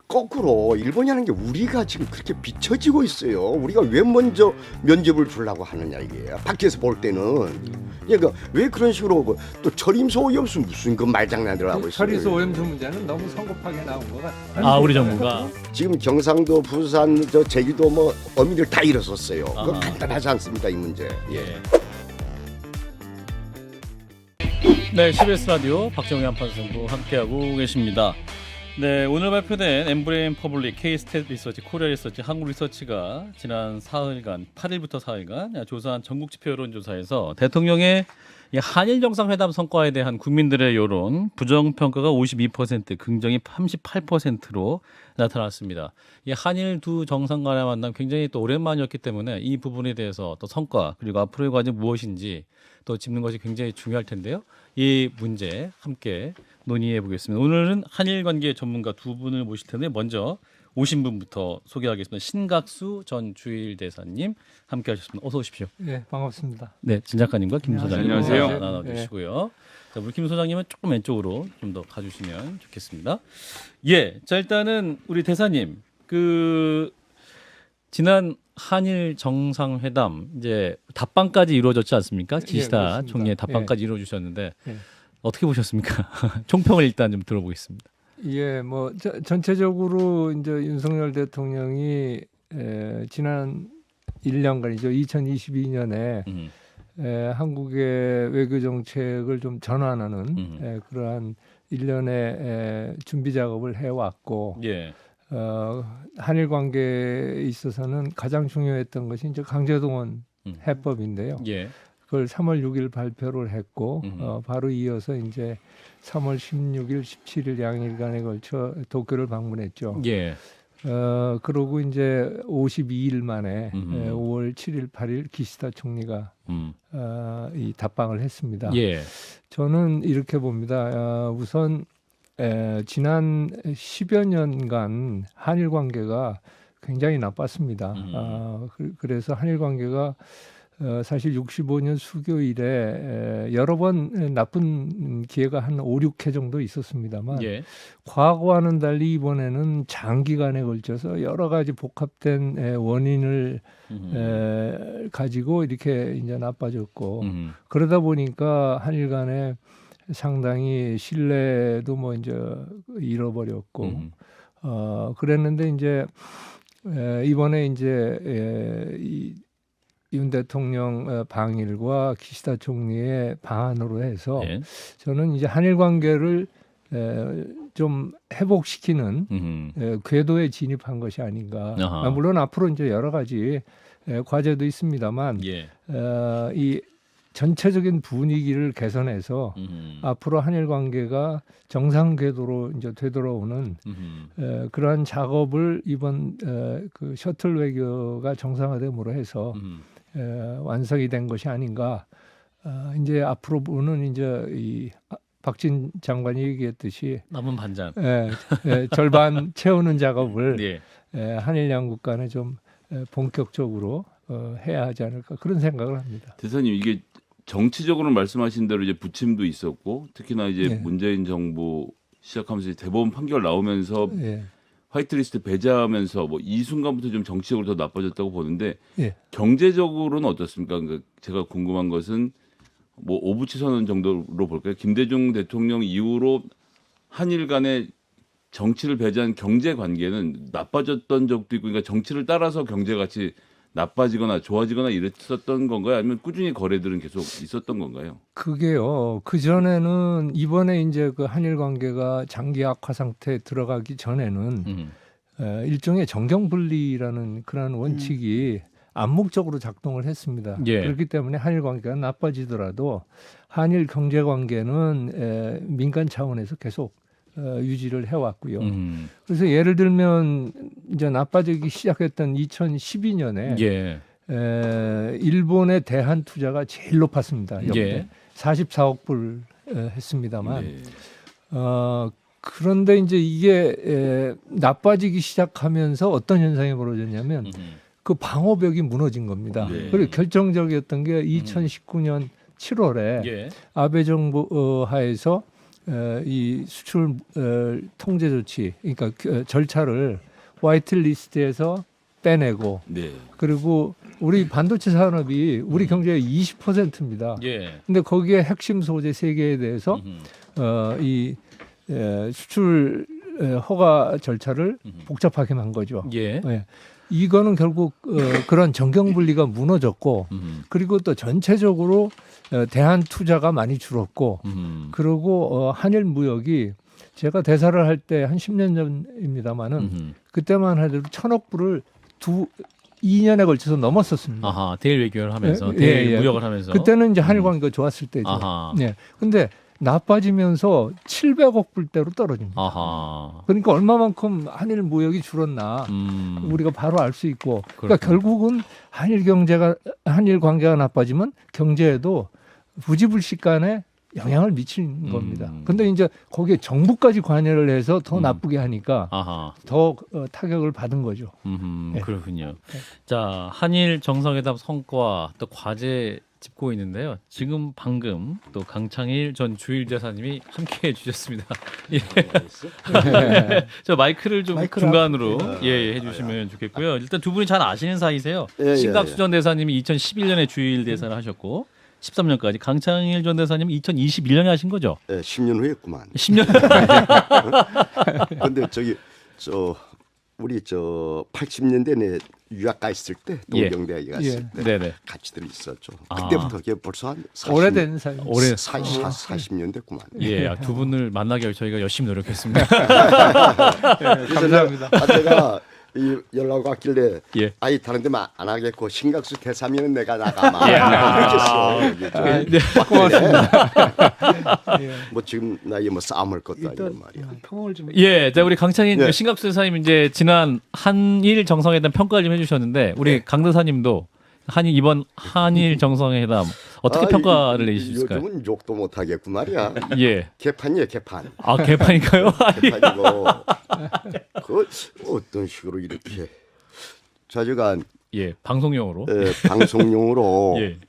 거꾸로 일본이 하는 게 우리가 지금 그렇게 비춰지고 있어요. 우리가 왜 먼저 면접을 주려고 하느냐 이게 밖에서 볼 때는. 그러니까 왜 그런 식으로 또 철임소 오염수 무슨 그 말장난들 하고 있어요. 처리소 오염수 문제는 너무 성급하게 나온 것 같아요. 아, 우리 정부가 지금 경상도, 부산, 저 제주도 뭐 어민들 다 일어섰어요. 그거 아하. 간단하지 않습니까 이 문제. 예. 네, CBS 라디오 박정희 한판승부 함께하고 계십니다. 네, 오늘 발표된 엠브레인 퍼블릭 K-스탯 리서치, 코리아 리서치, 한국 리서치가 지난 4일간 8일부터 4일간 조사한 전국 지표 여론조사에서 대통령의 이 한일 정상회담 성과에 대한 국민들의 여론 부정 평가가 52%, 긍정이 38%로 나타났습니다. 이 한일 두 정상 간의 만남 굉장히 또 오랜만이었기 때문에 이 부분에 대해서 또 성과 그리고 앞으로의 과제 무엇인지 또 짚는 것이 굉장히 중요할 텐데요. 이 문제 함께 논의해 보겠습니다. 오늘은 한일 관계 전문가 두 분을 모실 텐데 먼저 오신 분부터 소개하겠습니다. 신각수 전 주일대사님 함께 하셨습니다. 어서 오십시오. 네, 반갑습니다. 네, 진 작가님과 김 소장님 안녕하세요. 나눠주시고요. 자, 우리 김 소장님은 조금 왼쪽으로 좀 더 가주시면 좋겠습니다. 예, 자 일단은 우리 대사님 그 지난 한일 정상회담 이제 답방까지 이루어졌지 않습니까? 기시다 그렇습니다. 총리의 답방까지 이루어주셨는데 예. 어떻게 보셨습니까? 총평을 일단 좀 들어보겠습니다. 예, 뭐 전체적으로 이제 윤석열 대통령이 지난 1년간이죠. 2022년에 한국의 외교 정책을 좀 전환하는 그러한 일련의 준비 작업을 해왔고, 예, 한일 관계에 있어서는 가장 중요했던 것이 이제 강제동원 해법인데요. 예, 그걸 3월 6일 발표를 했고, 바로 이어서 이제 3월 16일, 17일 양일간에 걸쳐 도쿄를 방문했죠. 예, 그러고 이제 52일 만에 5월 7일, 8일 기시다 총리가 이 답방을 했습니다. 예, 저는 이렇게 봅니다. 우선 지난 10여 년간 한일 관계가 굉장히 나빴습니다. 그래서 한일 관계가 사실 65년 수교 이래 여러 번 나쁜 기회가 한 5, 6회 정도 있었습니다만 예, 과거와는 달리 이번에는 장기간에 걸쳐서 여러 가지 복합된 원인을 가지고 이렇게 이제 나빠졌고 그러다 보니까 한일 간에 상당히 신뢰도 뭐 이제 잃어버렸고 그랬는데 이제 이번에 이제 이 윤 대통령 방일과 기시다 총리의 방안으로 해서 예. 저는 이제 한일 관계를 좀 회복시키는 궤도에 진입한 것이 아닌가. 아하. 물론 앞으로 이제 여러 가지 과제도 있습니다만 예, 이 전체적인 분위기를 개선해서 앞으로 한일 관계가 정상 궤도로 이제 되돌아오는 그러한 작업을 이번 그 셔틀 외교가 정상화됨으로 해서 완성이 된 것이 아닌가. 이제 앞으로는 이제 이 박진 장관이 얘기했듯이 남은 반잔. 절반 채우는 작업을 예. 한일 양국 간에 좀 본격적으로 해야 하지 않을까 그런 생각을 합니다. 대사님 이게 정치적으로 말씀하신 대로 이제 부침도 있었고 특히나 이제 예. 문재인 정부 시작하면서 대법원 판결 나오면서 예. 화이트리스트 배제하면서 뭐 이 순간부터 좀 정치적으로 더 나빠졌다고 보는데 예. 경제적으로는 어떻습니까? 그러니까 제가 궁금한 것은 뭐 오부치 선언 정도로 볼까요? 김대중 대통령 이후로 한일 간의 정치를 배제한 경제 관계는 나빠졌던 적도 있고, 그러니까 정치를 따라서 경제 같이 나빠지거나 좋아지거나 이랬었던 건가요? 아니면 꾸준히 거래들은 계속 있었던 건가요? 그게요. 그 전에는 이번에 이제 그 한일 관계가 장기 악화 상태에 들어가기 전에는 일종의 정경분리라는 그런 원칙이 암묵적으로 작동을 했습니다. 예. 그렇기 때문에 한일 관계가 나빠지더라도 한일 경제 관계는 민간 차원에서 계속 유지를 해왔고요. 그래서 예를 들면 이제 나빠지기 시작했던 2012년에 예. 일본의 대한 투자가 제일 높았습니다. 역대 예. 44억 불 했습니다만 네. 그런데 이제 이게 나빠지기 시작하면서 어떤 현상이 벌어졌냐면 그 방어벽이 무너진 겁니다. 네. 그리고 결정적이었던 게 2019년 7월에 예. 아베 정부 하에서 이 수출 통제 조치, 그러니까 절차를 화이트리스트에서 빼내고 네. 그리고 우리 반도체 산업이 우리 경제의 20%입니다. 예. 근데 거기에 핵심 소재 세 개에 대해서 이 수출 허가 절차를 복잡하게 한 거죠. 예. 예. 이거는 결국 그런 정경 분리가 무너졌고 그리고 또 전체적으로 대한 투자가 많이 줄었고 그리고 한일 무역이 제가 대사를 할 때 한 10년 전입니다마는 그때만 하더라도 1,000억 불을 2년에 걸쳐서 넘었었습니다. 아하, 대일 외교를 하면서 예, 대일 예. 무역을 하면서 그때는 이제 한일 관계가 좋았을 때죠. 아하. 네. 근데 나빠지면서 700억 불대로 떨어집니다. 아하. 그러니까 얼마만큼 한일 무역이 줄었나 우리가 바로 알 수 있고 그러니까 그렇군요. 결국은 한일 관계가 나빠지면 경제에도 부지불식간에 영향을 미치는 겁니다. 근데 이제 거기에 정부까지 관여를 해서 더 나쁘게 하니까 아하. 더 타격을 받은 거죠. 네. 그렇군요. 자, 한일 정상회담 성과 또 과제 짚고 있는데요. 지금 방금 또 강창일 전 주일대사님이 함께해 주셨습니다. 예. 저 마이크를 좀 중간으로 해주시면 좋겠고요. 일단 두 분이 잘 아시는 사이세요. 예, 신각수 전 대사님이 2011년에 주일대사를 하셨고 13년까지 강창일 전 대사님이 2021년에 하신 거죠? 예, 10년 후에 했구만. 10년. 근데 우리 80년대 내 유학 가 있을 때 동경대학에 갔을 때 네네. 같이들 있었죠. 아. 그때부터 그게 벌써 한 40, 오래된 사이. 40년 됐구만. 예, 두 분을 만나기 위해 저희가 열심히 노력했습니다. 감사합니다. 제가 이 연락 왔길래 예. 아이 다른 데만 안 하겠고 신각수 대사면은 내가 나가마 그렇겠어. 고맙습니다. 뭐 지금 나이 뭐 싸움할 것도 아니고 말이야. 평을 좀 예, 자 우리 강창인 예. 신각수 대사님 이제 지난 한일 정상회담 평가를 좀 해주셨는데 우리 강 대사님도 이번 한일 정상회담 어떻게 평가를 내주실까요? 요즘은 욕도 못 하겠고 말이야. 예, 개판이에요 개판. 아 개판인가요? 개판이고 그 어떤 식으로 이렇게 자주간 예, 방송용으로. 방송용으로 예.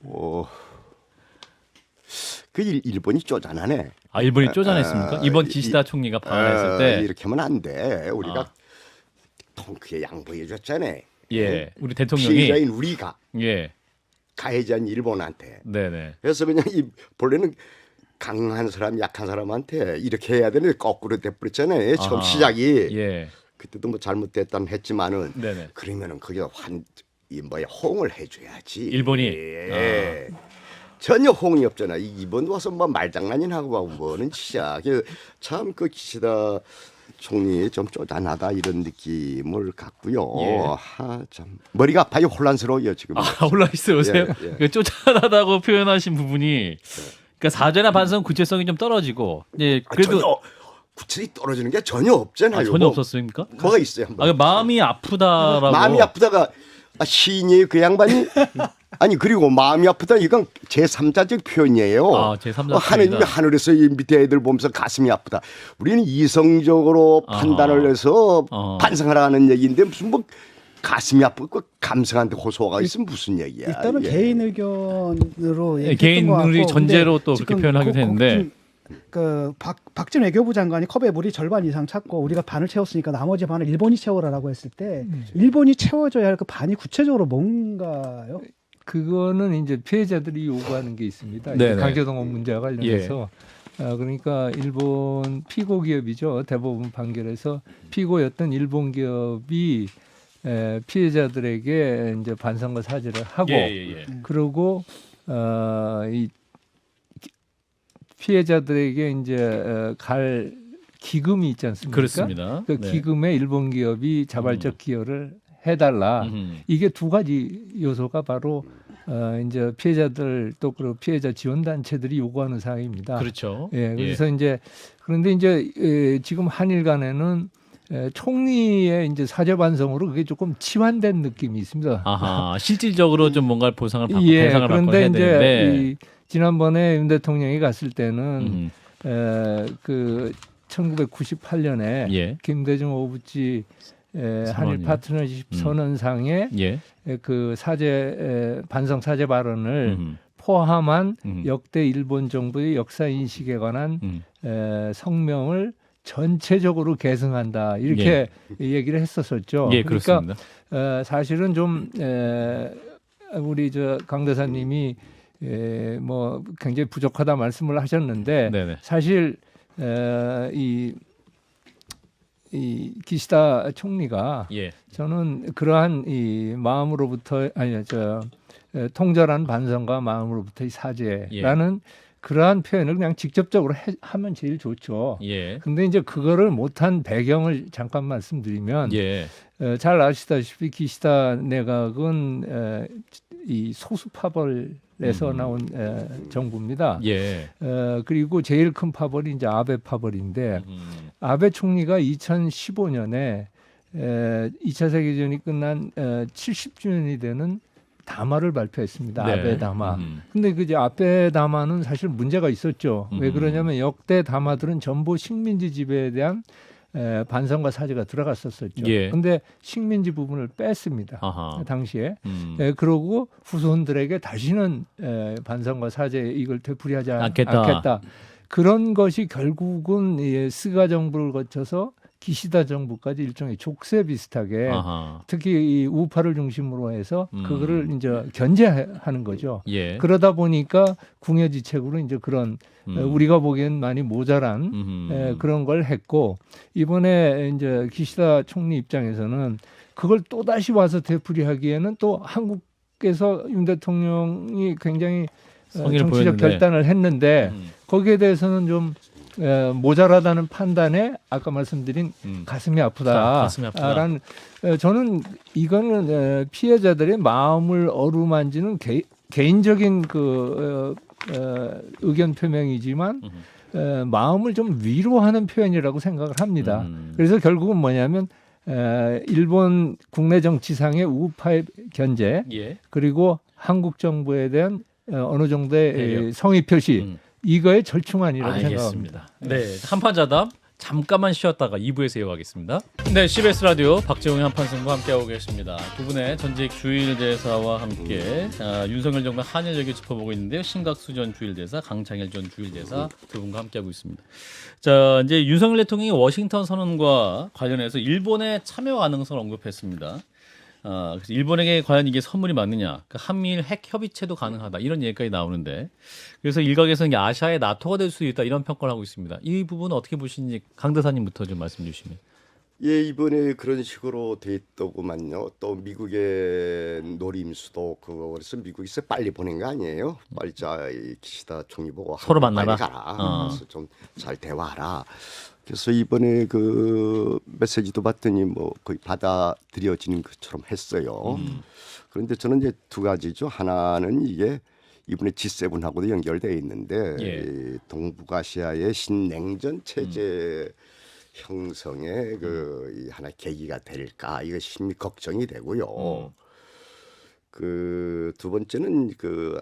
그 일본이 쪼잔하네. 아 일본이 쪼잔했습니까? 이번 기시다 총리가 방한했을 때. 이렇게 하면 안 돼. 우리가 통크에 양보해 줬잖아. 예, 우리 대통령이. 피해자인 우리가 예, 가해자인 일본한테. 네네. 그래서 그냥 본래는 강한 사람, 약한 사람한테 이렇게 해야 되는데 거꾸로 돼버렸잖아요. 처음 아하. 시작이. 예, 그때도 뭐 잘못됐다는 했지만은 네네. 그러면은 거기다 호응을 해줘야지. 일본이? 예. 전혀 호응이 없잖아. 이번 와서 뭐 말장난이나 하고 뭐는 진짜 참그 기시다 총리 좀 쪼잔하다 이런 느낌을 갖고요. 예. 참 머리가 아파요. 혼란스러워요 지금. 올라 있으세요? 예. 그 쪼잔하다고 표현하신 부분이, 그러니까 사죄나 반성 구체성이 좀 떨어지고, 예, 그래도 전혀 구체적이 떨어지는 게 전혀 없잖아요. 전혀 없었습니까? 뭐가 있어요? 한번. 마음이 아프다라고. 마음이 아프다가 시인이에요 그 양반이. 아니 그리고 마음이 아프다 이건 제3자적 표현이에요. 제3자 하느님이 하늘에서 이 밑에 애들 보면서 가슴이 아프다. 우리는 이성적으로 판단을 해서 반성을 하는 얘기인데 무슨 뭐 가슴이 아프고 감성한테 호소가 있으면 무슨 얘기야. 일단은 예. 개인 의견으로 예, 얘기했던 개인 것 같고, 의견 전제로 근데 또 그렇게 지금 표현하기도 했는데. 박진 외교부 장관이 컵에 물이 절반 이상 찼고 우리가 반을 채웠으니까 나머지 반을 일본이 채워라라고 했을 때 일본이 채워줘야 할 그 반이 구체적으로 뭔가요? 그거는 이제 피해자들이 요구하는 게 있습니다. 네네. 강제동원 문제와 관련해서 그러니까 일본 피고 기업이죠. 대법원 판결에서 피고였던 일본 기업이 피해자들에게 이제 반성과 사죄를 하고 그리고 이 피해자들에게 이제 갈 기금이 있지 않습니까? 그렇습니다. 그 네. 기금에 일본 기업이 자발적 기여를 해달라. 이게 두 가지 요소가 바로 이제 피해자들 또 그리고 피해자 지원 단체들이 요구하는 사항입니다. 그렇죠. 예, 그래서 이제 그런데 이제 지금 한일 간에는 총리의 이제 사죄 반성으로 그게 조금 치환된 느낌이 있습니다. 아하, 실질적으로 좀 뭔가 보상을 받고 예, 배상을 받고 그런데 해야 이제 되는데. 지난번에 윤 대통령이 갔을 때는 그 1998년에 김대중 오부치 한일 파트너십 선언상에 그 반성 사죄 발언을 포함한 역대 일본 정부의 역사 인식에 관한 성명을 전체적으로 계승한다 이렇게 얘기를 했었었죠. 예, 그러니까 그렇습니다. 사실은 좀 우리 저 강대사님이 뭐 굉장히 부족하다 말씀을 하셨는데 네네. 사실 이 기시다 총리가 예. 저는 그러한 이 마음으로부터 통절한 반성과 마음으로부터의 사죄라는 그러한 표현을 그냥 직접적으로 하면 제일 좋죠. 예. 근데 이제 그거를 못한 배경을 잠깐 말씀드리면 예. 잘 아시다시피 기시다 내각은 이 소수 파벌에서 나온 정부입니다. 예. 그리고 제일 큰 파벌이 이제 아베 파벌인데 아베 총리가 2015년에 2차 세계대전이 끝난 70주년이 되는 담화를 발표했습니다. 네. 아베 담화. 근데 그 이제 아베 담화는 사실 문제가 있었죠. 왜 그러냐면 역대 담화들은 전부 식민지 지배에 대한 반성과 사죄가 들어갔었었죠. 예. 근데 식민지 부분을 뺐습니다. 아하. 당시에. 그러고 후손들에게 다시는 반성과 사죄 이걸 되풀이하지 않겠다. 그런 것이 결국은 스가 정부를 거쳐서 기시다 정부까지 일종의 족쇄 비슷하게 아하. 특히 이 우파를 중심으로 해서 그거를 이제 견제하는 거죠. 예. 그러다 보니까 궁여지책으로 이제 그런 우리가 보기엔 많이 모자란 그런 걸 했고 이번에 이제 기시다 총리 입장에서는 그걸 또 다시 와서 되풀이하기에는 또 한국에서 윤 대통령이 굉장히 정치적 보였는데. 결단을 했는데 거기에 대해서는 좀 모자라다는 판단에 아까 말씀드린 가슴이 아프다. 가슴이 아프다. 라는 저는 이거는 피해자들의 마음을 어루만지는 개인적인 그 의견 표명이지만 마음을 좀 위로하는 표현이라고 생각을 합니다. 그래서 결국은 뭐냐면 일본 국내 정치상의 우파의 견제 예. 그리고 한국 정부에 대한 어느 정도의 배려. 성의 표시 이거의 절충안이라고 생각합니다. 알겠습니다. 네, 한판자담 잠깐만 쉬었다가 2부에서 이어가겠습니다. 네, CBS 라디오 박재홍의 한판승부 함께하고 계십니다. 두 분의 전직 주일대사와 함께 윤석열 정부 한일 얘기 짚어보고 있는데요. 신각수 전 주일대사, 강창일 전 주일대사 두 분과 함께하고 있습니다. 자, 이제 윤석열 대통령이 워싱턴 선언과 관련해서 일본의 참여 가능성을 언급했습니다. 그래서 일본에게 과연 이게 선물이 맞느냐? 그러니까 한미일 핵 협의체도 가능하다 이런 얘기까지 나오는데 그래서 일각에서는 이게 아시아의 나토가 될 수 있다 이런 평가를 하고 있습니다. 이 부분 어떻게 보시는지 강 대사님부터 좀 말씀 주시면. 예, 이번에 그런 식으로 돼 있더구만요. 또 미국의 노림수도 그래서 미국에서 빨리 보낸 거 아니에요? 빨리 이 기시다 총리 보고 서로 한국 만나라? 빨리 가라. 그래서 좀 잘 대화하라. 그래서 이번에 그 메시지도 봤더니 뭐 거의 받아들여지는 것처럼 했어요. 그런데 저는 이제 두 가지죠. 하나는 이게 이번에 G7하고도 연결되어 있는데 이 동북아시아의 신냉전 체제 형성의 이 하나의 계기가 될까 이거 심히 걱정이 되고요. 그 두 번째는 그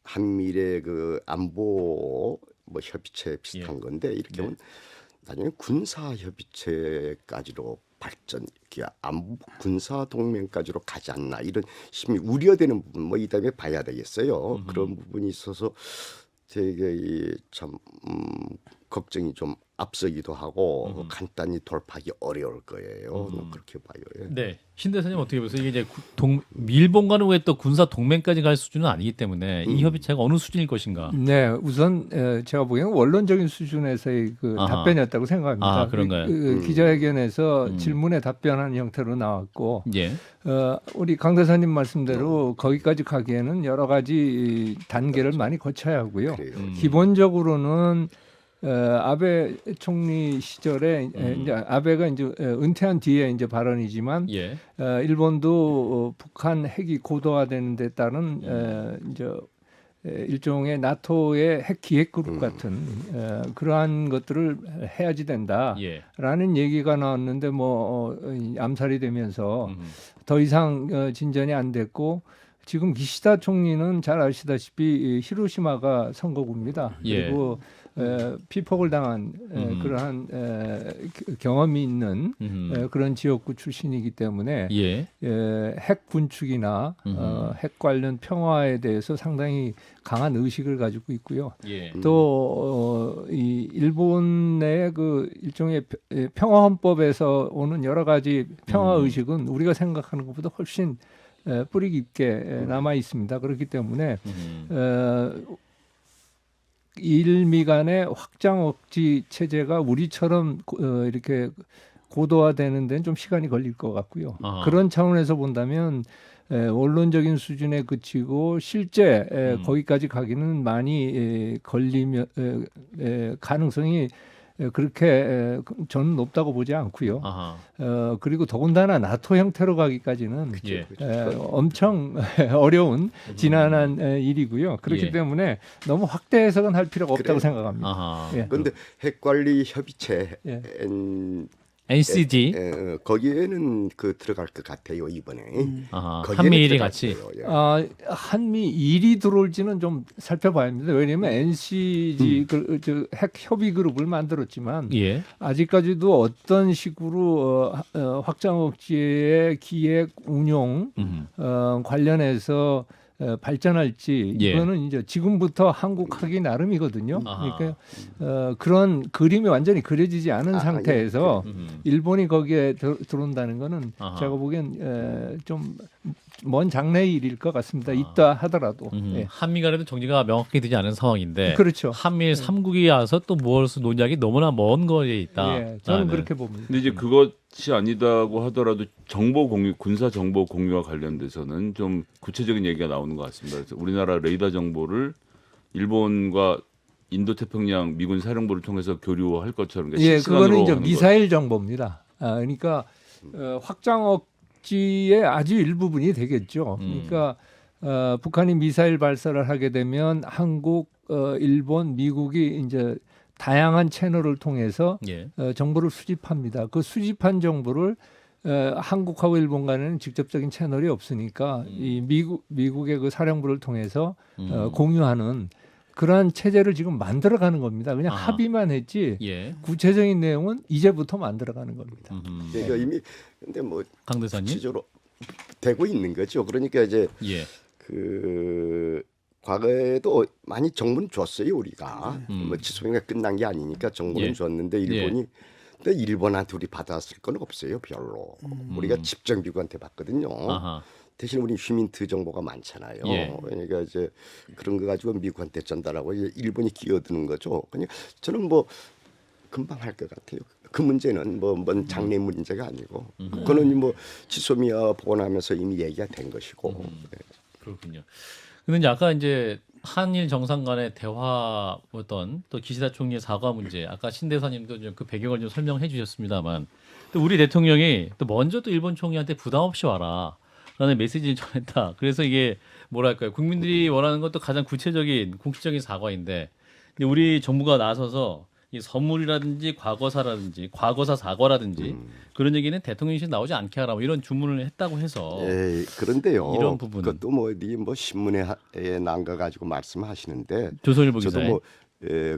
한미일의 그 안보 뭐 협의체 비슷한 건데 이렇게 하면 나중에 군사 협의체까지로 발전, 안보 군사 동맹까지로 가지 않나 이런 심히 우려되는 부분 뭐 이 다음에 봐야 되겠어요. 그런 부분이 있어서 되게 참 걱정이 좀 앞서기도 하고 간단히 돌파하기 어려울 거예요. 그렇게 봐요. 예. 네, 신 대사님 어떻게 보세요? 이게 이제 일본과는 왜 또 군사 동맹까지 갈 수준은 아니기 때문에 이 협의체가 어느 수준일 것인가? 네, 우선 제가 보기에는 원론적인 수준에서의 그 아하. 답변이었다고 생각합니다. 아, 그런가요? 기자회견에서 질문에 답변하는 형태로 나왔고, 예, 우리 강 대사님 말씀대로 거기까지 가기에는 여러 가지 단계를 많이 거쳐야 하고요. 그래요. 기본적으로는 아베 총리 시절에 이제 아베가 이제 은퇴한 뒤에 이제 발언이지만 예, 일본도 북한 핵이 고도화되는 데 따른 이제 일종의 나토의 핵 기획 그룹 같은 그러한 것들을 해야지 된다라는 얘기가 나왔는데 뭐 암살이 되면서 더 이상 진전이 안 됐고 지금 기시다 총리는 잘 아시다시피 히로시마가 선거구입니다. 예. 그리고 피폭을 당한 그러한 경험이 있는 그런 지역구 출신이기 때문에 예. 핵 군축이나 핵 관련 평화에 대해서 상당히 강한 의식을 가지고 있고요. 예. 또 이 일본 내의 그 일종의 평화 헌법에서 오는 여러 가지 평화 의식은 우리가 생각하는 것보다 훨씬 뿌리 깊게 남아 있습니다. 그렇기 때문에 일미 간의 확장 억지 체제가 우리처럼 이렇게 고도화되는 데는 좀 시간이 걸릴 것 같고요. 아하. 그런 차원에서 본다면 원론적인 수준에 그치고 실제 거기까지 가기는 많이 걸리면 가능성이 그렇게 저는 높다고 보지 않고요. 아하. 그리고 더군다나 나토 형태로 가기까지는 예. 엄청 어려운 지난한 일이고요. 그렇기 예. 때문에 너무 확대 해석은 할 필요가 없다고 그래요. 생각합니다. 아하. 예. 그런데 핵관리 협의체 예. NCD. 거기에는 그 들어갈 것 같아요 이번에. 아하. 거기에는 한미일이 들어갈 같이. 거예요. 예. 한미 일이 들어올지는 좀 살펴봐야 합니다. 왜냐하면 NCG 핵 협의 그룹을 만들었지만 예. 아직까지도 어떤 식으로 확장 억제의 기획 운용 관련해서 발전할지 예. 이거는 이제 지금부터 한국하기 나름이거든요. 아하. 그러니까 그런 그림이 완전히 그려지지 않은 상태에서 일본이 거기에 들어온다는 거는 아하. 제가 보기엔 좀 먼 장래의 일일 것 같습니다. 있다 하더라도. 예. 한미 간에도 정리가 명확히 되지 않은 상황인데 그렇죠. 한미일 3국이 와서 또 무엇을 논의하기 너무나 먼 거리에 있다. 예, 저는 라는. 그렇게 봅니다. 근데 이제 그것이 아니다고 하더라도 정보 공유, 군사 정보 공유와 관련돼서는 좀 구체적인 얘기가 나오는 것 같습니다. 그래서 우리나라 레이더 정보를 일본과 인도 태평양 미군 사령부를 통해서 교류할 것처럼 그러니까 예, 실시간으로 그거는 이제 하는 미사일 정보입니다. 그러니까 확장 억지의 아주 일부분이 되겠죠. 그러니까 북한이 미사일 발사를 하게 되면 한국, 일본, 미국이 이제 다양한 채널을 통해서 예. 정보를 수집합니다. 그 수집한 정보를 한국하고 일본 간에는 직접적인 채널이 없으니까 이 미국의 그 사령부를 통해서 공유하는 그러한 체제를 지금 만들어가는 겁니다. 그냥 아하. 합의만 했지 예. 구체적인 내용은 이제부터 만들어가는 겁니다. 그러니까 이미 근데 뭐 강 대사님. 구체적으로 되고 있는 거죠. 그러니까 이제 예. 그 과거에도 많이 정보는 줬어요 우리가. 뭐 지소미가 끝난 게 아니니까 정보는 예. 줬는데 일본이 근데 일본한테 우리 받았을 건 없어요 별로. 우리가 집정기구한테 받거든요. 아하. 대신 우리 휴민트 정보가 많잖아요. 예. 그러니까 이제 그런 거 가지고 미국한테 전달하고 이제 일본이 끼어드는 거죠. 그냥 저는 뭐 금방 할 것 같아요. 그 문제는 뭔 장래 문제가 아니고 그거는 뭐 지소미아 복원하면서 이미 얘기가 된 것이고. 그렇군요. 근데 이제 아까 이제 한일 정상 간의 대화였던 또 기시다 총리의 사과 문제, 아까 신 대사님도 좀 그 배경을 좀 설명해 주셨습니다만, 또 우리 대통령이 또 먼저 또 일본 총리한테 부담 없이 와라라는 메시지를 전했다. 그래서 이게 뭐랄까요, 국민들이 원하는 것도 가장 구체적인 공식적인 사과인데, 근데 우리 정부가 나서서 이 선물이라든지 과거사 사과라든지 그런 얘기는 대통령실 나오지 않게 하라 뭐 이런 주문을 했다고 해서 예, 그런데요. 이런 부분은. 그것도 뭐 어디 뭐 신문에 난 거 가지고 말씀하시는데 조선일보 저도 기사에 뭐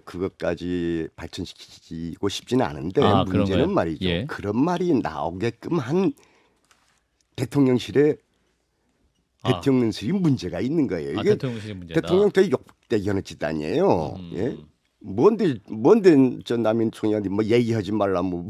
그것까지 발전시키고 싶지는 않은데 아, 문제는 그런가요? 말이죠. 예. 그런 말이 나오게끔 한 대통령실에 대통령실이 문제가 있는 거예요. 이게 대통령실의 문제다. 대통령 되게 욕대기하는 짓아니에요. 예? 뭔데 저 남인 총리한테 뭐 얘기하지 말라 뭐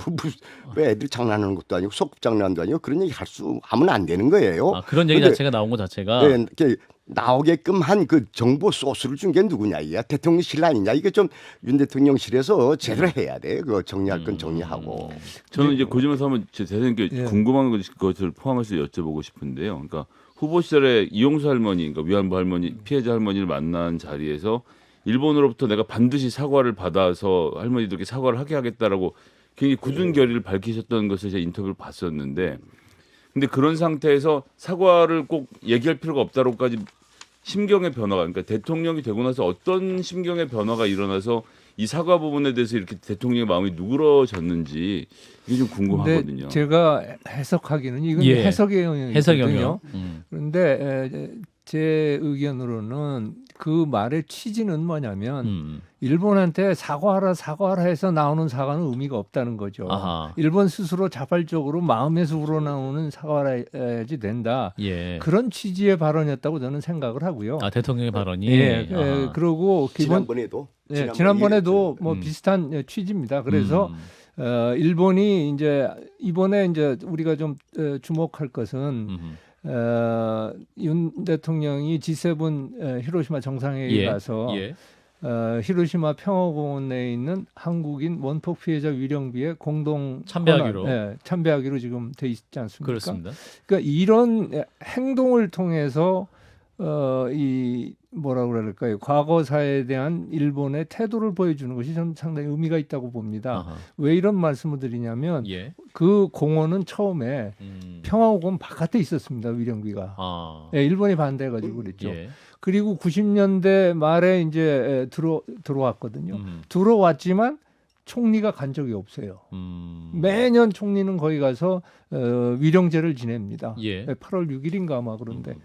애들 장난하는 것도 아니고 소꿉장난도 아니고 그런 얘기 하면 안 되는 거예요. 그런 얘기 근데 자체가 나온 것 자체가 네, 이렇게 나오게끔 한 그 정보 소스를 준 게 누구냐 이게 대통령실 아니냐 이게 좀 윤 대통령실에서 제대로 해야 돼. 그거 정리할 건 정리하고. 저는 이제 그 점에서 한번 제 대선께 예. 궁금한 것을 포함해서 여쭤보고 싶은데요. 그러니까 후보 시절에 이용수 할머니, 그러니까 위안부 할머니, 피해자 할머니를 만난 자리에서 일본으로부터 내가 반드시 사과를 받아서 할머니들께 사과를 하게 하겠다라고 굉장히 굳은 결의를 밝히셨던 것을 제가 인터뷰를 봤었는데, 근데 그런 상태에서 사과를 꼭 얘기할 필요가 없다고까지 심경의 변화가, 그러니까 대통령이 되고 나서 어떤 심경의 변화가 일어나서 이 사과 부분에 대해서 이렇게 대통령의 마음이 누그러졌는지 이게 좀 궁금하거든요. 근데 제가 해석하기는 이건 예. 해석의 영역이거든요. 해석 영역. 그런데 제 의견으로는 그 말의 취지는 뭐냐면 일본한테 사과하라 해서 나오는 사과는 의미가 없다는 거죠. 아하. 일본 스스로 자발적으로 마음에서 우러나오는 사과를 해야지 된다. 예. 그런 취지의 발언이었다고 저는 생각을 하고요. 아, 대통령의 발언이. 예, 아하. 그러고 지난번에도 지난번에도 뭐 얘기했죠. 비슷한 취지입니다. 그래서 일본이 이제 이번에 이제 우리가 좀 주목할 것은 윤 대통령이 G7 히로시마 정상회의 예. 가서 예. 히로시마 평화공원 내에 있는 한국인 원폭 피해자 위령비에 공동 참배하기로. 참배하기로 지금 돼 있지 않습니까? 그렇습니다. 그러니까 이런 행동을 통해서 이 뭐라고 그럴까요? 과거사에 대한 일본의 태도를 보여주는 것이 저는 상당히 의미가 있다고 봅니다. 아하. 왜 이런 말씀을 드리냐면 예. 그 공원은 처음에 평화공원 바깥에 있었습니다. 위령비가. 아. 예, 일본이 반대해가지고 그랬죠. 예. 그리고 90년대 말에 이제 들어왔거든요. 들어왔지만 총리가 간 적이 없어요. 매년 총리는 거기 가서 위령제를 지냅니다. 예. 8월 6일인가 아마 그런데.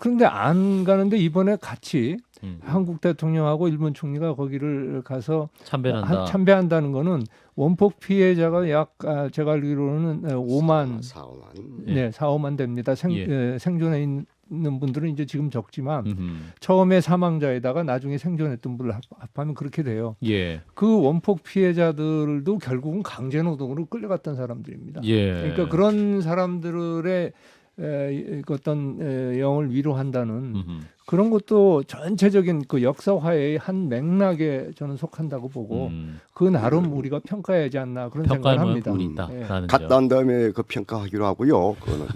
그런데 안 가는데 이번에 같이 한국 대통령하고 일본 총리가 거기를 가서 참배한다. 참배한다는 거는 원폭 피해자가 약 제가 알기로는 5만 4만. 네, 4, 5만 됩니다. 예. 생존해 있는 분들은 이제 지금 적지만 처음에 사망자에다가 나중에 생존했던 분을 합하면 그렇게 돼요. 예. 그 원폭 피해자들도 결국은 강제노동으로 끌려갔던 사람들입니다. 예. 그러니까 그런 사람들의 어떤 영을 위로한다는 그런 것도 전체적인 그 역사화의 한 맥락에 저는 속한다고 보고 그 나름 우리가 평가해야지 않나 그런 생각을 평가할 합니다. 부분이 있다라는 갔다 온 다음에 그 평가하기로 하고요. 그거는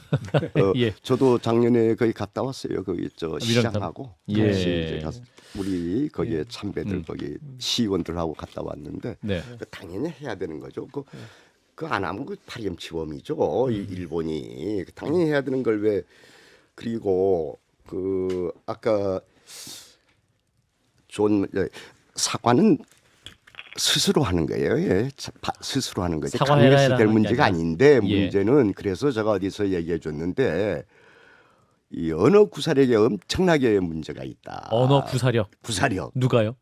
예. 저도 작년에 거기 갔다 왔어요. 거기 저 시장하고 예. 같이 이제 우리 거기에 참배들 거기 시의원들하고 갔다 왔는데 네. 당연히 해야 되는 거죠. 그 안 하면 그 파렴치범이죠. 이 일본이 당연히 해야 되는 걸 왜 그리고 그 아까 존 사과는 스스로 하는 거예요. 예. 스스로 하는 거죠. 강요해서 될 문제가 아닌데 문제는 그래서 제가 어디서 얘기해 줬는데 이 언어 구사력에 엄청나게 문제가 있다. 언어 구사력. 구사력. 누가요?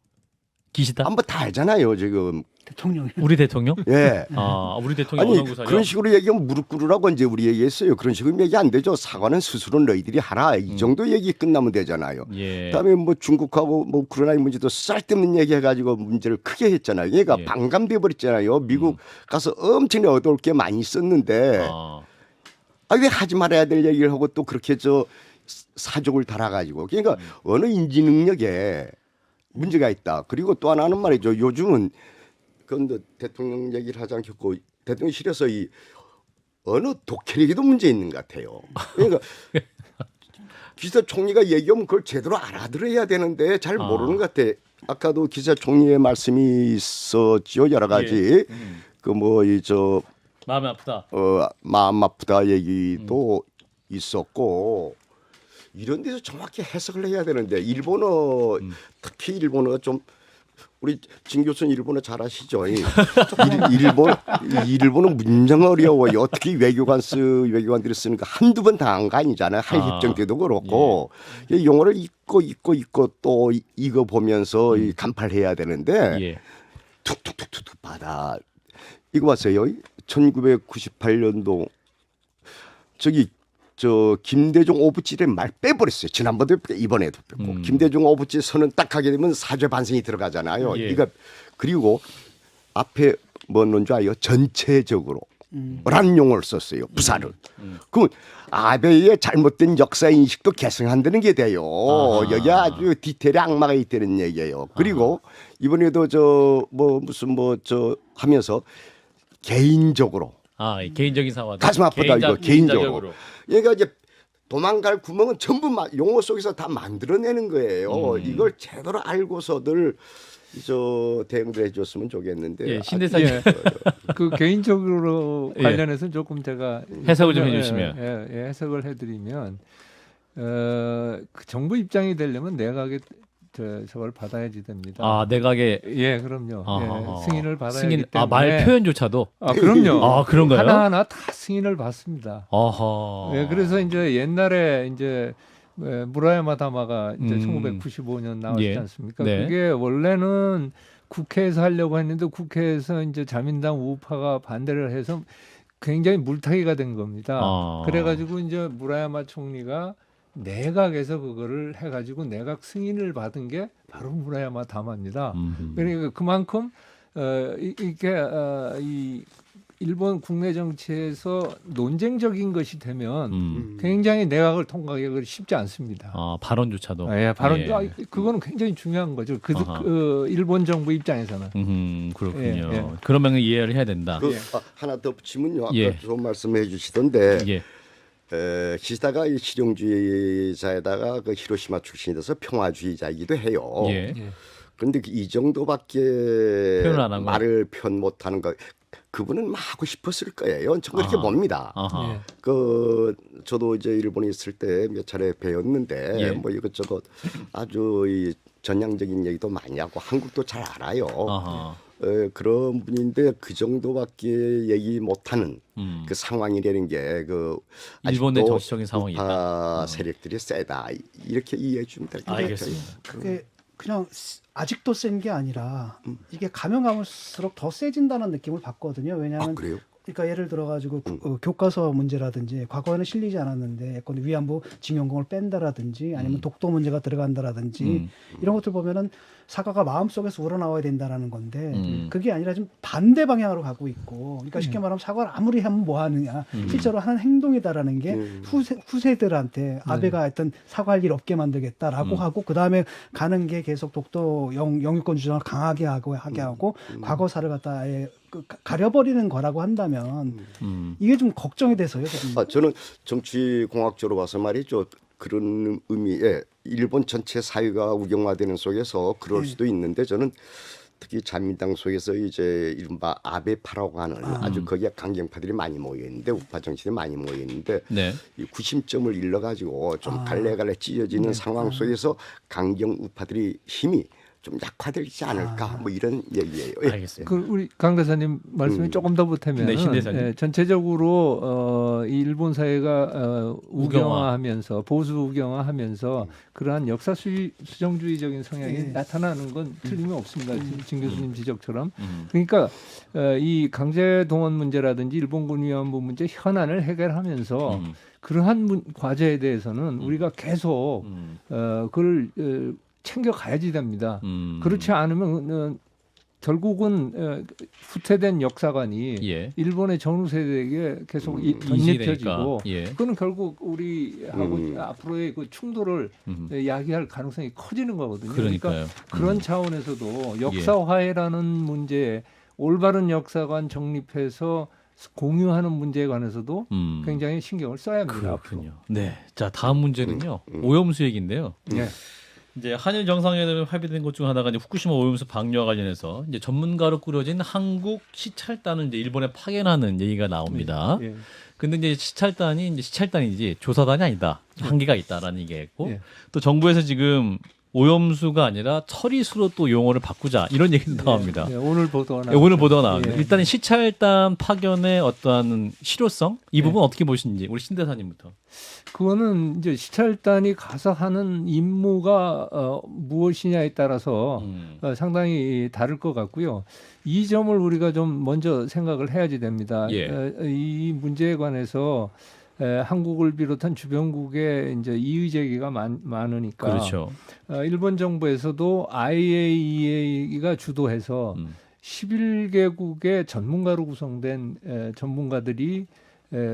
기시다? 한번 다 알잖아요. 지금 대통령이. 우리 대통령? 예. 아, 우리 대통령 아니 언어 구사력. 그런 식으로 얘기하면 무릎 꿇으라고 이제 우리 얘기했어요. 그런 식으로 얘기 안 되죠. 사과는 스스로 너희들이 하라. 이 정도 얘기 끝나면 되잖아요. 예. 그다음에 뭐 중국하고 뭐 우크라이나 문제도 쓸데없는 얘기해가지고 문제를 크게 했잖아요. 그러니까 예. 반감돼 버렸잖아요. 미국 가서 엄청나게 얻어올 게 많이 있었는데 왜 하지 말아야 될 얘기를 하고 또 그렇게 저 사족을 달아가지고 그러니까 언어 인지 능력에 문제가 있다. 그리고 또 하나는 말이죠. 요즘은 그런데 대통령 얘기를 하지 않겠고 대통령실에서 이 언어 독해력에도 문제 있는 것 같아요. 그러니까 기사 총리가 얘기하면 그걸 제대로 알아들어야 되는데 잘 모르는 것 같아. 아까도 기사 총리의 말씀이 있었죠. 여러 가지 그 뭐 이 저 마음이 아프다. 마음 아프다 얘기도 있었고 이런 데서 정확히 해석을 해야 되는데 일본어 특히 일본어 좀 우리 진 교수는 일본어 잘하시죠? 일본어 문장 어려워요. 어떻게 외교관들이 쓰는 거 한두 번 당한 거 아니잖아요. 할 협정 때도 그렇고 이 용어를 읽고 또 이거 보면서 간파해야 되는데 예. 툭툭툭툭 받아. 이거 봤어요. 1998년도 저 김대중 오부지의 말 빼버렸어요. 지난번에도 이번에도 뺐고 김대중 오부지 선언 딱 하게 되면 사죄 반성이 들어가잖아요. 예. 이거 그리고 앞에 뭐 넣은 줄 알아요? 전체적으로 라는 용어를 썼어요. 부사를. 그럼 아베의 잘못된 역사 인식도 개선한다는 게 돼요. 여기 아주 디테일에 악마가 있다는 얘기예요. 그리고 이번에도 저 뭐 무슨 뭐 저 하면서 개인적으로 개인적인 사과. 가슴 아프다 이거 개인적으로. 자격으로. 얘가 이제 도망갈 구멍은 전부 용어 속에서 다 만들어내는 거예요. 이걸 제대로 알고서들 저 대응을 해줬으면 좋겠는데. 예, 신대사님. 그 개인적으로 예. 관련해서 조금 제가 해석을 좀 해주시면. 해석을 해드리면 그 정부 입장이 되려면 내각의 저걸 받아야지 됩니다. 내각의 예, 그럼요. 예, 승인을 받아야 하기 때문에. 말 표현조차도. 그럼요. 그런가요? 하나하나 다 승인을 받습니다. 아하. 예, 그래서 이제 옛날에 이제 무라야마 다마가 이제 1995년 나왔지 예. 않습니까? 네. 그게 원래는 국회에서 하려고 했는데 국회에서 이제 자민당 우파가 반대를 해서 굉장히 물타기가 된 겁니다. 그래가지고 이제 무라야마 총리가 내각에서 그거를 해가지고 내각 승인을 받은 게 바로 무라야마 다마입니다. 그러니까 그만큼 이게 이 일본 국내 정치에서 논쟁적인 것이 되면 굉장히 내각을 통과하기가 쉽지 않습니다. 발언조차도. 예, 발언 예. 그거는 굉장히 중요한 거죠. 아하. 일본 정부 입장에서는. 그렇군요. 예. 그러면 이해를 해야 된다. 하나 더 붙이면요. 아까 예. 좋은 말씀해 주시던데 예. 기시다가 이 실용주의자에다가 그 히로시마 출신이라서 평화주의자이기도 해요. 예. 그런데 이 정도밖에 표현을 안 한 거. 말을 표현 못하는 거 그분은 막 하고 싶었을 거예요. 전 그렇게 아하. 봅니다. 아하. 예. 저도 이제 일본에 있을 때 몇 차례 배웠는데 예. 뭐 이것저것 아주 이 전향적인 얘기도 많이 하고 한국도 잘 알아요. 아하. 그런 분인데 그 정도밖에 얘기 못하는 그 상황이라는 게 그 일본의 아직도 정치적인 상황이 우파 있다. 세력들이 세다 이렇게 이해해 주면 될 것 같아요. 알겠습니다. 그게 그냥 아직도 센 게 아니라 이게 가면 가면수록 더 세진다는 느낌을 받거든요. 왜냐하면 그래요? 그러니까 예를 들어가지고 교과서 문제라든지 과거에는 실리지 않았는데 예컨대 위안부 징용공을 뺀다라든지 아니면 독도 문제가 들어간다라든지 이런 것들 보면은 사과가 마음속에서 우러나와야 된다라는 건데 그게 아니라 좀 반대 방향으로 가고 있고 그러니까 쉽게 말하면 사과를 아무리 하면 뭐 하느냐 실제로 하는 행동이다라는 게 후세들한테 아베가 하여튼 사과할 일 없게 만들겠다라고 하고 그다음에 가는 게 계속 독도 영유권 주장을 강하게 하게 하고 과거사를 갖다 아예 가려버리는 거라고 한다면 이게 좀 걱정이 돼서요. 저는 정치공학적으로 봐서 말이죠. 그런 의미에 일본 전체 사회가 우경화되는 속에서 그럴 수도 있는데 저는 특히 자민당 속에서 이제 이른바 아베파라고 하는 아주 거기에 강경파들이 많이 모여 있는데 우파 정치인이 많이 모여 있는데 네. 이 구심점을 잃어가지고 좀 갈래갈래 찢어지는 상황 속에서 강경 우파들이 힘이 좀 약화되지 않을까 뭐 이런 얘기예요. 알겠습니다. 그 우리 강 대사님 말씀이 조금 더 보태면 네, 신 대사님. 전체적으로 이 일본 사회가 우경화하면서 보수 우경화하면서 그러한 역사 수정주의적인 성향이 나타나는 건 틀림이 없습니다. 진 교수님 지적처럼. 그러니까 이 강제 동원 문제라든지 일본군 위안부 문제 현안을 해결하면서 그러한 과제에 대해서는 우리가 계속 그걸 챙겨가야지 됩니다. 그렇지 않으면 결국은 후퇴된 역사관이 예. 일본의 전후 세대에게 계속 덧입혀지고 그거는 결국 우리하고 앞으로의 그 충돌을 야기할 가능성이 커지는 거거든요. 그러니까요. 그러니까 그런 차원에서도 역사화해라는 문제에 올바른 역사관 정립해서 공유하는 문제에 관해서도 굉장히 신경을 써야 합니다. 그렇군요. 네. 자, 다음 문제는요. 오염수 얘기인데요. 네. 이제 한일 정상회담이 합의된 것 중 하나가 이제 후쿠시마 오염수 방류와 관련해서 이제 전문가로 꾸려진 한국 시찰단을 이제 일본에 파견하는 얘기가 나옵니다. 예. 근데 이제 시찰단이지 조사단이 아니다. 한계가 있다라는 얘기했고 예. 또 정부에서 지금 오염수가 아니라 처리수로 또 용어를 바꾸자 이런 얘기도 나옵니다. 네, 오늘 보도가 네, 오늘 보도가 나왔는데 예. 일단은 시찰단 파견의 어떠한 실효성 이 부분 어떻게 보시는지 우리 신 대사님부터. 그거는 이제 시찰단이 가서 하는 임무가 무엇이냐에 따라서 상당히 다를 것 같고요. 이 점을 우리가 좀 먼저 생각을 해야지 됩니다. 예. 이 문제에 관해서 한국을 비롯한 주변국의 이제 이의 제기가 많으니까. 그렇죠. 일본 정부에서도 IAEA가 주도해서 11개국의 전문가로 구성된 전문가들이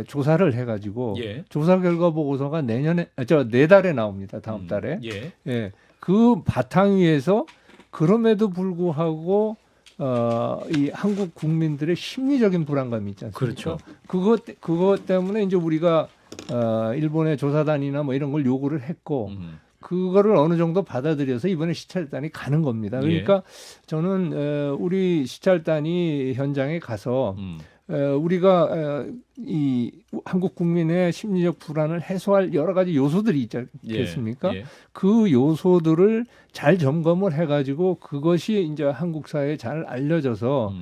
조사를 해가지고 예. 조사 결과 보고서가 내달에 나옵니다. 다음 달에. 예. 예. 그 바탕 위에서 그럼에도 불구하고 이 한국 국민들의 심리적인 불안감이 있지 않습니까? 그렇죠. 그것 때문에 이제 우리가 일본의 조사단이나 뭐 이런 걸 요구를 했고 그거를 어느 정도 받아들여서 이번에 시찰단이 가는 겁니다. 그러니까 저는 우리 시찰단이 현장에 가서 우리가 이 한국 국민의 심리적 불안을 해소할 여러 가지 요소들이 있지 않겠습니까? 예. 그 요소들을 잘 점검을 해가지고 그것이 이제 한국 사회에 잘 알려져서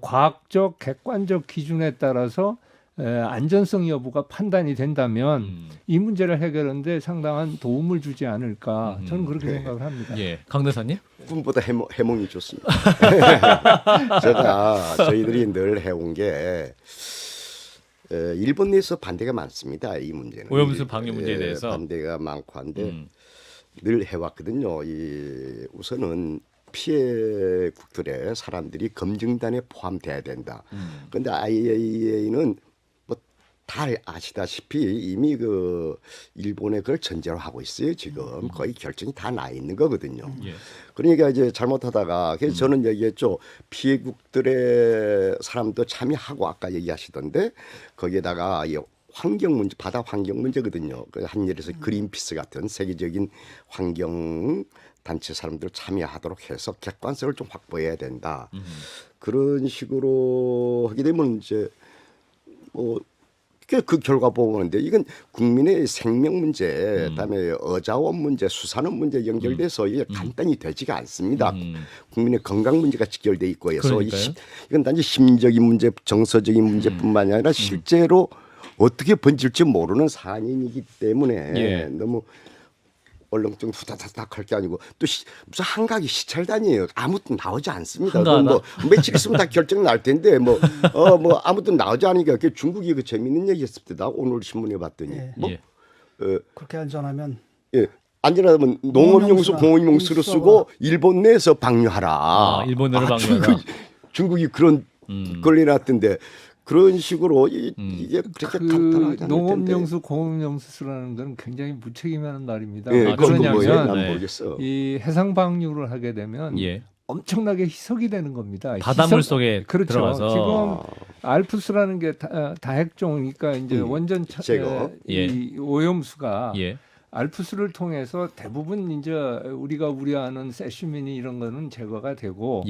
과학적 객관적 기준에 따라서 안전성 여부가 판단이 된다면 이 문제를 해결하는데 상당한 도움을 주지 않을까 저는 그렇게 생각을 합니다. 예, 강 대사님. 꿈보다 해몽이 좋습니다. 저희들이 늘 해온 게 일본 내에서 반대가 많습니다. 이 문제는 오염수 방류 문제에 대해서 반대가 많고 한데 늘 해왔거든요. 우선은 피해국들의 사람들이 검증단에 포함돼야 된다. 그런데 IAEA는 뭐 다 아시다시피 이미 그 일본에 그걸 전제로 하고 있어요. 지금 거의 결정이 다 나 있는 거거든요. 예. 그러니까 이제 잘못하다가 그래서 저는 얘기했죠. 피해국들의 사람도 참여하고 아까 얘기하시던데 거기에다가 이 환경 문제, 바다 환경 문제거든요. 그 한일에서 그린피스 같은 세계적인 환경 단체 사람들 참여하도록 해서 객관성을 좀 확보해야 된다. 그런 식으로 하게 되면 이제 뭐 그 결과 보는데 이건 국민의 생명 문제, 그다음에 어자원 문제, 수산업 문제 연결돼서 이게 간단히 되지가 않습니다. 국민의 건강 문제가 직결돼 있고 해서 이건 단지 심적인 문제, 정서적인 문제뿐만이 아니라 실제로 어떻게 번질지 모르는 사안이기 때문에 너무 얼렁뚱 후다닥 할 게 아니고 또 무슨 한각이 시찰단이에요. 아무튼 나오지 않습니다. 뭐 며칠 있으면 다 결정 날 텐데 뭐 아무튼 나오지 않으니까 중국이 그 재밌는 얘기 했습니다. 오늘 신문에 봤더니 그렇게 안전하면 안전하면 농업용수, 공업용수로 쓰고 일본 내에서 방류하라. 일본 내로 방류하라. 중국이 그런 걸 내놨던데 그런 식으로 이게 그렇게 간단하지 않을 농업용수, 공업용수 쓰라는 건 굉장히 무책임한 말입니다. 네, 그러냐면 이 해상 방류를 하게 되면 엄청나게 희석이 되는 겁니다. 바닷물 속에 그렇죠. 들어가서 지금 알프스라는 게 다핵종이니까 이제 원전 이 오염수가 알프스를 통해서 대부분 이제 우리가 우려하는 세슈민이 이런 거는 제거가 되고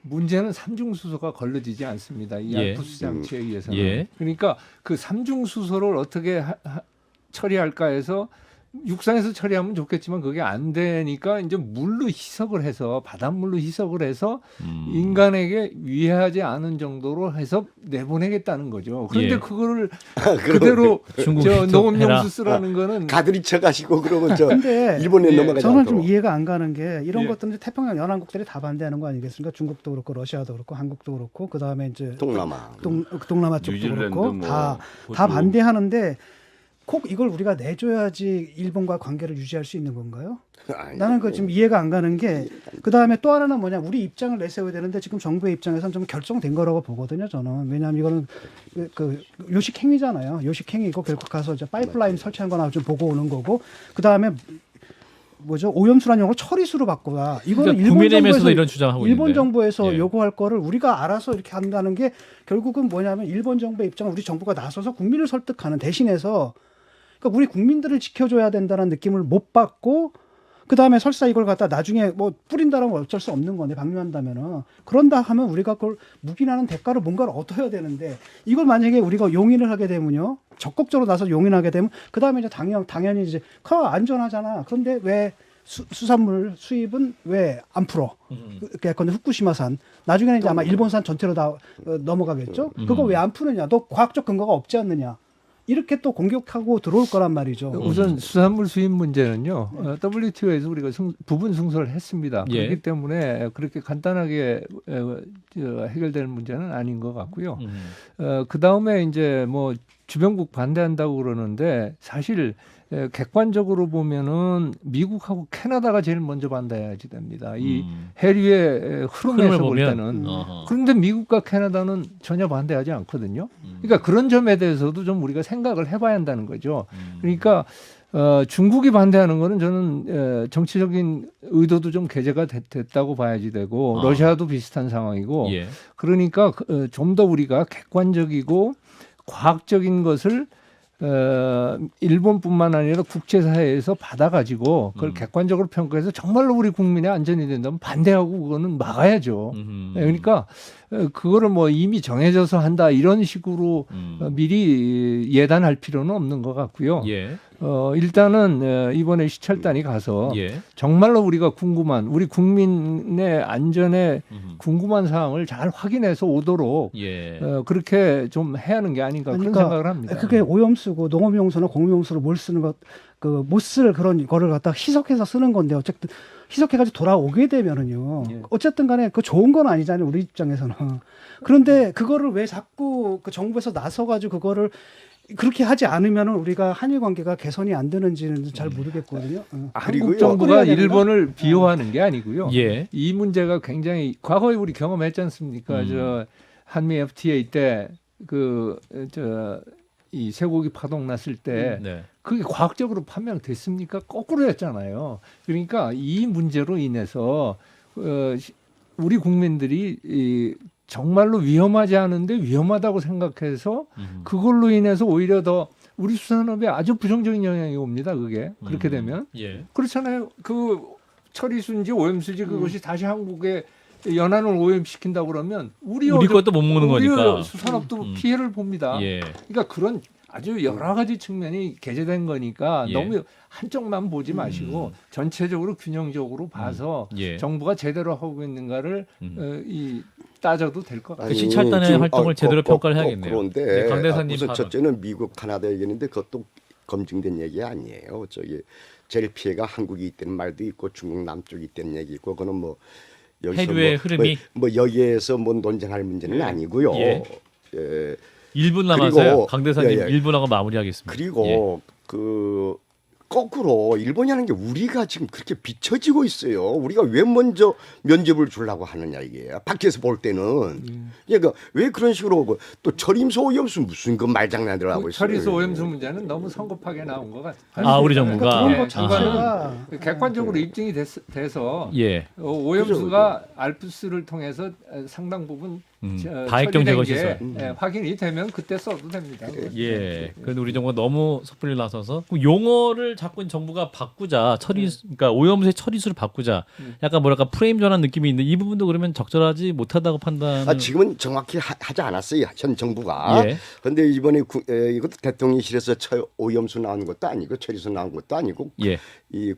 문제는 삼중수소가 걸러지지 않습니다. 이 알프스 장치에 의해서는. 그러니까 그 삼중수소를 어떻게 처리할까 해서 육상에서 처리하면 좋겠지만 그게 안 되니까 이제 물로 희석을 해서 바닷물로 희석을 해서 인간에게 위해하지 않은 정도로 해서 내보내겠다는 거죠. 그런데 그거를 그대로 저 농업용수 쓰라는 거는 가들이 쳐가시고 그러면 저 근데 일본에 넘어가지 저는 않도록. 좀 이해가 안 가는 게 이런 것들은 이제 태평양 연안국들이 다 반대하는 거 아니겠습니까? 중국도 그렇고 러시아도 그렇고 한국도 그렇고 그 다음에 이제 동남아 쪽도 그렇고 다 반대하는데. 꼭 이걸 우리가 내줘야지 일본과 관계를 유지할 수 있는 건가요? 나는 그 지금 이해가 안 가는 게 그다음에 또 하나는 뭐냐 우리 입장을 내세워야 되는데 지금 정부의 입장에서는 좀 결정된 거라고 보거든요. 저는 왜냐하면 이거는 그 요식 행위잖아요. 요식 행위고 결국 가서 이제 파이프라인 설치한 거나 좀 보고 오는 거고 그다음에 뭐죠 오염수라는 용어를 처리수로 바꾸다. 이거는 그러니까 국민의힘에서도 이런 주장하고 일본 있는데. 정부에서 요구할 거를 우리가 알아서 이렇게 한다는 게 결국은 뭐냐면 일본 정부의 입장을 우리 정부가 나서서 국민을 설득하는 대신해서 그러니까 우리 국민들을 지켜줘야 된다는 느낌을 못 받고 그 다음에 설사 이걸 갖다 나중에 뭐 뿌린다라는 건 어쩔 수 없는 건데 방류한다면은 그런다 하면 우리가 그걸 묵인하는 대가로 뭔가를 얻어야 되는데 이걸 만약에 우리가 용인을 하게 되면요 적극적으로 나서 용인하게 되면 그 다음에 이제 당연히 이제 안전하잖아. 그런데 왜 수산물 수입은 왜 안 풀어? 예컨대 후쿠시마산 나중에는 이제 아마 일본산 전체로 다 넘어가겠죠. 그거 왜 안 푸느냐? 너 과학적 근거가 없지 않느냐? 이렇게 또 공격하고 들어올 거란 말이죠. 우선 수산물 수입 문제는요. WTO에서 우리가 부분 승소를 했습니다. 그렇기 때문에 그렇게 간단하게 해결되는 문제는 아닌 것 같고요. 그 다음에 이제 뭐 주변국 반대한다고 그러는데 사실 객관적으로 보면은 미국하고 캐나다가 제일 먼저 반대해야지 됩니다. 이 해류의 흐름에서 볼 때는. 그런데 미국과 캐나다는 전혀 반대하지 않거든요. 그러니까 그런 점에 대해서도 좀 우리가 생각을 해봐야 한다는 거죠. 그러니까 중국이 반대하는 거는 저는 정치적인 의도도 좀 개재가 됐다고 봐야지 되고 러시아도 비슷한 상황이고 그러니까 좀 더 우리가 객관적이고 과학적인 것을 일본뿐만 아니라 국제사회에서 받아가지고 그걸 객관적으로 평가해서 정말로 우리 국민의 안전이 된다면 반대하고 그거는 막아야죠. 그러니까 그거를 뭐 이미 정해져서 한다 이런 식으로 미리 예단할 필요는 없는 것 같고요. 일단은 이번에 시찰단이 가서 예. 정말로 우리가 궁금한 우리 국민의 안전에 궁금한 사항을 잘 확인해서 오도록 예. 그렇게 좀 해야 하는 게 아닌가 그런 그러니까 생각을 합니다. 그게 오염수고 농업용수나 공용수로 뭘 쓰는 것, 그 못 쓸 그런 거를 갖다 희석해서 쓰는 건데 어쨌든 희석해가지고 돌아오게 되면은요. 예. 어쨌든 간에 그 좋은 건 아니잖아요. 우리 입장에서는. 그런데 그거를 왜 자꾸 그 정부에서 나서가지고 그거를 그렇게 하지 않으면은 우리가 한일 관계가 개선이 안 되는지는 잘 모르겠거든요. 한국 그리고요. 정부가 꺼내야 되는가? 일본을 비호하는 게 아니고요. 예. 이 문제가 굉장히 과거에 우리 경험했지 않습니까? 저 한미 FTA 때 이 쇠고기 파동 났을 때 네. 그게 과학적으로 판명됐습니까? 거꾸로였잖아요. 그러니까 이 문제로 인해서 우리 국민들이 정말로 위험하지 않은데 위험하다고 생각해서 그걸로 인해서 오히려 더 우리 수산업에 아주 부정적인 영향이 옵니다. 그게 그렇게 되면 예. 그렇잖아요. 그 처리수인지 오염수지 그것이 다시 한국에 연안을 오염시킨다고 그러면 우리 것도 못 먹는 우리 거니까. 수산업도 피해를 봅니다. 예. 그러니까 그런 아주 여러 가지 측면이 개재된 거니까 예. 너무 한쪽만 보지 마시고 전체적으로 균형적으로 봐서 예. 정부가 제대로 하고 있는가를 따져도 될 것 같아요. 그 시찰단의 지금, 활동을 제대로 평가를 해야겠네요. 그런데 네, 강 대사님 우선 발언. 첫째는 미국 카나다 얘기인데 그것도 검증된 얘기 아니에요. 저기 제일 피해가 한국이 있다는 말도 있고 중국 남쪽이 있다는 얘기 있고 그거는 뭐 여기서 해류의 흐름이? 뭐 여기에서 뭐 논쟁할 문제는 아니고요. 예. 예. 1분 남아서요. 그리고- 강 대사님 예, 예. 1분 하고 마무리하겠습니다. 그리고 그 거꾸로 일본이 하는 게 우리가 지금 그렇게 비춰지고 있어요. 우리가 왜 먼저 면접을 주려고 하느냐 이게 밖에서 볼 때는 그러니까 왜 그런 식으로 또 처리수 오염수 무슨 그 말장난들 하고 있어요. 처리수 오염수 문제는 너무 성급하게 나온 것 같아요. 아, 우리 정부가? 그러니까 그런 것 장관은 자체가 객관적으로 입증이 돼서 예. 오염수가 알프스를 통해서 상당 부분 다액경 제거 처리된 게, 시설. 확인이 되면 그때 써도 됩니다. 예. 그런데 우리 정부가 너무 섣불리 나서서 그 용어를 자꾸 정부가 바꾸자. 그러니까 오염수의 처리수를 바꾸자. 약간 뭐랄까 프레임 전환 느낌이 있는데 이 부분도 그러면 적절하지 못하다고 판단. 지금은 정확히 하지 않았어요. 현 정부가. 예. 그런데 이번에 이것도 대통령실에서 오염수 나오는 것도 아니고 처리수 나온 것도 아니고 예. 이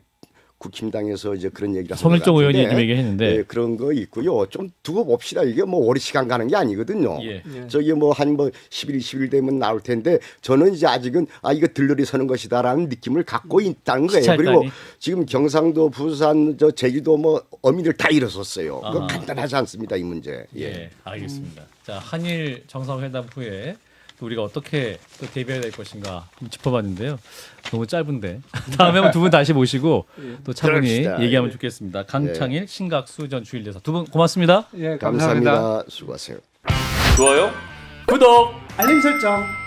국힘당에서 이제 그런 얘기를 성일종 하는 것 의원이 같은데, 좀 얘기했는데. 예, 그런 거 있고요. 좀 두고 봅시다. 이게 뭐 오래 시간 가는 게 아니거든요. 예. 저기 뭐 한 10일 되면 나올 텐데 저는 이제 아직은 이거 들러리 서는 것이다라는 느낌을 갖고 있다는 거예요. 시찰단이? 그리고 지금 경상도, 부산, 제주도 뭐 어민들 다 일어섰어요. 그거 아하. 간단하지 않습니다. 이 문제. 예, 알겠습니다. 자, 한일 정상회담 후에 또 우리가 어떻게 또 대비해야 될 것인가 좀 짚어봤는데요. 너무 짧은데 다음에 한번 두 분 다시 모시고 또 차분히 그럽시다. 얘기하면 예. 좋겠습니다. 강창일 신각수 전 주일대사 두 분 고맙습니다. 예, 감사합니다. 감사합니다. 수고하세요. 좋아요, 구독. 알림 설정.